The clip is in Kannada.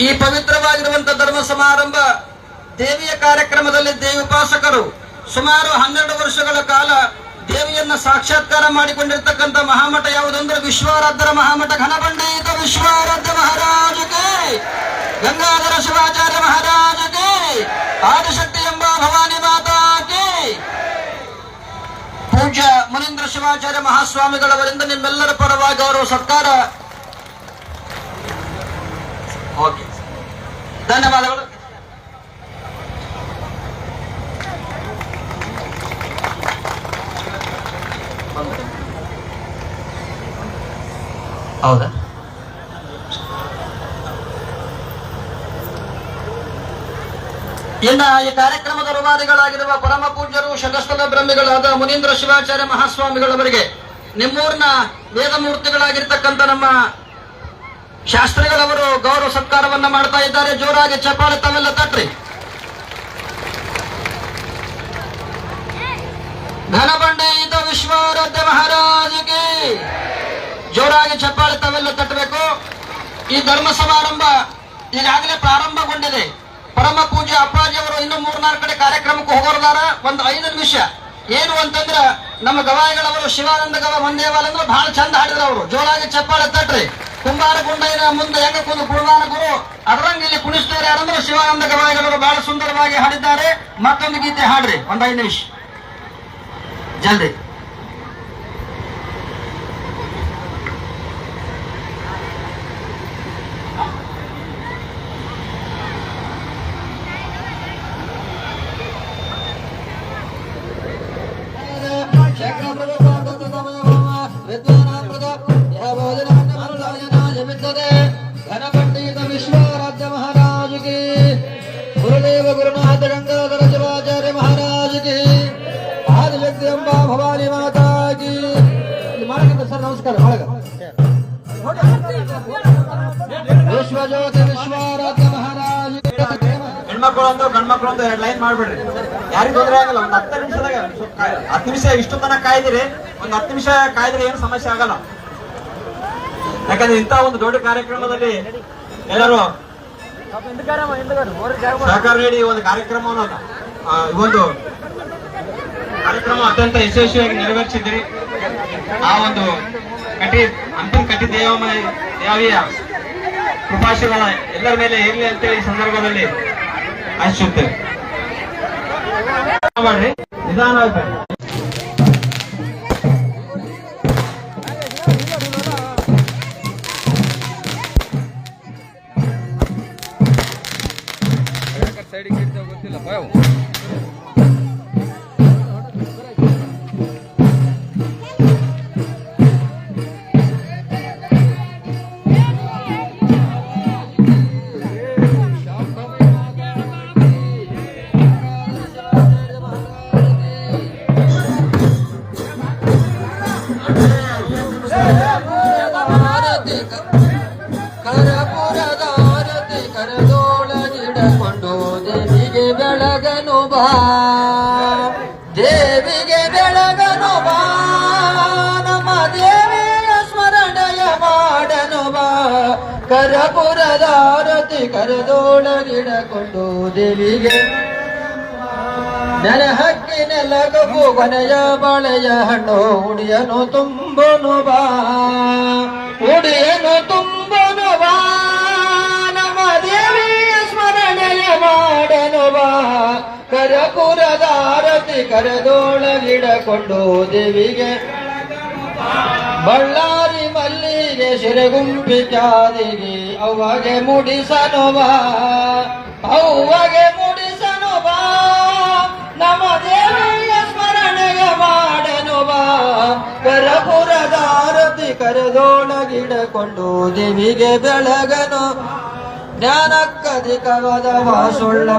ಈ ಪವಿತ್ರವಾಗಿರುವಂತಹ ಧರ್ಮ ಸಮಾರಂಭ ದೇವಿಯ ಕಾರ್ಯಕ್ರಮದಲ್ಲಿ ದೇವಿ ಉಪಾಸಕರು ಸುಮಾರು 12 ವರ್ಷಗಳ ಕಾಲ ದೇವಿಯನ್ನ ಸಾಕ್ಷಾತ್ಕಾರ ಮಾಡಿಕೊಂಡಿರ್ತಕ್ಕಂಥ ಮಹಾಮಠ ಯಾವುದಂದ್ರೆ ವಿಶ್ವಾರಾಧ್ಯರ ಮಹಾಮಠ ಘನಪಂಡಿತ ವಿಶ್ವಾರಾಧ್ಯ ಮಹಾರಾಜಗೆ, ಗಂಗಾಧರ ಶಿವಾಚಾರ್ಯ ಮಹಾರಾಜಗೆ, ಆದಿಶಕ್ತಿ ಎಂಬ ಭವಾನಿ ಮಾತಾಗೆ, ಪೂಜ್ಯ ಮುನೀಂದ್ರ ಶಿವಾಚಾರ್ಯ ಮಹಾಸ್ವಾಮಿಗಳವರಿಂದ ನಿಮ್ಮೆಲ್ಲರ ಪರವಾಗಿ ಅವರು ಸತ್ಕಾರ. ಓಕೆ, ಧನ್ಯವಾದಗಳು. ಹೌದಾ? ಇನ್ನ ಈ ಕಾರ್ಯಕ್ರಮದ ರೂವಾರಿಗಳಾಗಿರುವ ಪರಮ ಪೂಜ್ಯರು ಶತಸ್ಥಲ ಬ್ರಹ್ಮಿಗಳಾದ ಮುನೀಂದ್ರ ಶಿವಾಚಾರ್ಯ ಮಹಾಸ್ವಾಮಿಗಳವರಿಗೆ, ನಿಮ್ಮೂರಿನ ವೇದಮೂರ್ತಿಗಳಾಗಿರ್ತಕ್ಕಂಥ ನಮ್ಮ ಶಾಸ್ತ್ರಿಗಳವರು ಗೌರವ ಸತ್ಕಾರವನ್ನ ಮಾಡ್ತಾ ಇದ್ದಾರೆ. ಜೋರಾಗಿ ಚಪ್ಪಾಳೆ ತಾವೆಲ್ಲ ತಟ್ರಿ. ಘನಪಂಡಿತ ವಿಶ್ವಾರಾಧ್ಯ ಮಹಾರಾಜಗೆ ಜೋರಾಗಿ ಚಪ್ಪಾಳೆ ತಾವೆಲ್ಲ ತಟ್ಟಬೇಕು. ಈ ಧರ್ಮ ಸಮಾರಂಭ ಈಗಾಗಲೇ ಪ್ರಾರಂಭಗೊಂಡಿದೆ. ಪರಮ ಪೂಜ್ಯ ಅಪ್ಪಾಜಿಯವರು ಇನ್ನು 3-4 ಕಡೆ ಕಾರ್ಯಕ್ರಮಕ್ಕೆ ಹೋಗೋದಾರ. ಒಂದು 5 ನಿಮಿಷ ಏನು ಅಂತಂದ್ರ ನಮ್ಮ ಗವಾಯಿಗಳವರು ಶಿವಾನಂದ ಗವ ಮಂದೇವಾಲ ಅಂದ್ರೆ ಬಹಳ ಚಂದ ಹಾಡಿದ್ರು ಅವರು. ಜೋರಾಗಿ ಚಪ್ಪಾಳೆ ತಟ್ರಿ. ಕುಂಬಾರ ಗುಂಡೈನ ಮುಂದೆ ಹೆಂಗ ಕುಂದು ಕುರುವಾನ ಗುರು ಅದರಂಗ ಇಲ್ಲಿ ಕುಣಿಸ್ತಾರೆ ಯಾರಂದ್ರೆ ಶಿವಾನಂದ ಗವಾಯಿಗಳವರು ಬಹಳ ಸುಂದರವಾಗಿ ಹಾಡಿದ್ದಾರೆ. ಮತ್ತೊಂದು ಗೀತೆ ಹಾಡ್ರಿ, ಒಂದು 5 ನಿಮಿಷ ಜಲ್ದಿ. ಘನಪಂಡಿತ ವಿಶ್ವಾರಾಧ್ಯ ಮಹಾರಾಜಗೆ, ಗುರುದೇವ ಗುರುನಾಥ ಗಂಗಾಧರ ಶಿವಾಚಾರ್ಯ ಮಹಾರಾಜಗೆ, ಆದಿಶಕ್ತಿ ಎಂಬ ಭವಾನಿ ಮಾತಾಗಿ. ಸರ್ ನಮಸ್ಕಾರ. ವಿಶ್ವಜ್ಯೋತಿ ವಿಶ್ವಾರಾಧ್ಯ ಮಹಾರಾಜ. ಹೆಣ್ಮಕ್ಳು ಒಂದು ಗಂಡ್ಮಕ್ಳು ಒಂದು 2 ಲೈನ್ ಮಾಡ್ಬಿಡ್ರಿ, ಯಾರಿಗೂ ತೊಂದರೆ ಆಗಲ್ಲ. ಒಂದು 10 ನಿಮಿಷದಾಗ 10 ನಿಮಿಷ ಇಷ್ಟು ತನಕ ಕಾಯ್ದಿರಿ, ಒಂದು 10 ನಿಮಿಷ ಕಾಯ್ದ್ರೆ ಏನು ಸಮಸ್ಯೆ ಆಗಲ್ಲ. ಯಾಕಂದ್ರೆ ಇಂಥ ಒಂದು ದೊಡ್ಡ ಕಾರ್ಯಕ್ರಮದಲ್ಲಿ ಎಲ್ಲರೂ ಸಹಕಾರ ನೀಡಿ ಒಂದು ಕಾರ್ಯಕ್ರಮವನ್ನು ಒಂದು ಕಾರ್ಯಕ್ರಮ ಅತ್ಯಂತ ಯಶಸ್ವಿಯಾಗಿ ನೆರವೇರಿಸಿದ್ರಿ. ಆ ಒಂದು ಅಂತಿಮ ಕಟ್ಟಿ ದೇವಿಯ ಕೃಪಾಶೀರ್ವಾದ ಎಲ್ಲರ ಮೇಲೆ ಇರಲಿ ಅಂತೇಳಿ ಈ ಸಂದರ್ಭದಲ್ಲಿ ಆಶಿಸುತ್ತೇವೆ. ಮಾಡ್ರಿ, ನಿಧಾನವಾಗಿ. ಸೈಡಿಗೆ ಗೊತ್ತಿಲ್ಲ ಭಯ. ಬೆಳಗನು ಬಾ ದೇವಿಗೆ ಬೆಳಗನು ಬಾ, ನಮ್ಮ ದೇವಿಯ ಸ್ಮರಣೆಯ ಮಾಡನು ಬಾ. ಕರಪುರದಾರತಿ ಕರದೋಳಗಿಡಕೊಂಡು ದೇವಿಗೆ ನೆಲ ಹಕ್ಕಿನೆಲ್ಲ ಕಪ್ಪು ಕೊನೆಯ ಬಳೆಯ ಹಣ್ಣು ಉಡಿಯನು ತುಂಬನು ಬಾ, ಉಡಿಯನು ತುಂಬನು ಬಾ. ನಮ್ಮ ದೇವಿಯ ಸ್ಮರಣೆಯ ಮಾಡನು ಬಾ. ಕರಪುರದಾರತಿ ಕರೆದೋಳಗಿಡಕೊಂಡು ದೇವಿಗೆ ಬಳ್ಳಾರಿ ಮಲ್ಲಿಗೆ ಶಿರಗುಂಪಿ ಚಾದಿಗೆ ಅವ್ವಗೆ ಮುಡಿಸನು ಬಾ, ಅವ್ವಗೆ ಮುಡಿಸನು ಬಾ. ನಮ್ಮ ದೇವಿಯ ಸ್ಮರಣೆಯ ಮಾಡನು ಬಾ. ಕರಪುರದಾರತಿ ಕರೆದೋಳಗಿಡಕೊಂಡು ದೇವಿಗೆ ಬೆಳಗನು ಜ್ಞಾನಕ್ಕಧಿಕವಾದ ವಾಸುಳ್ಳ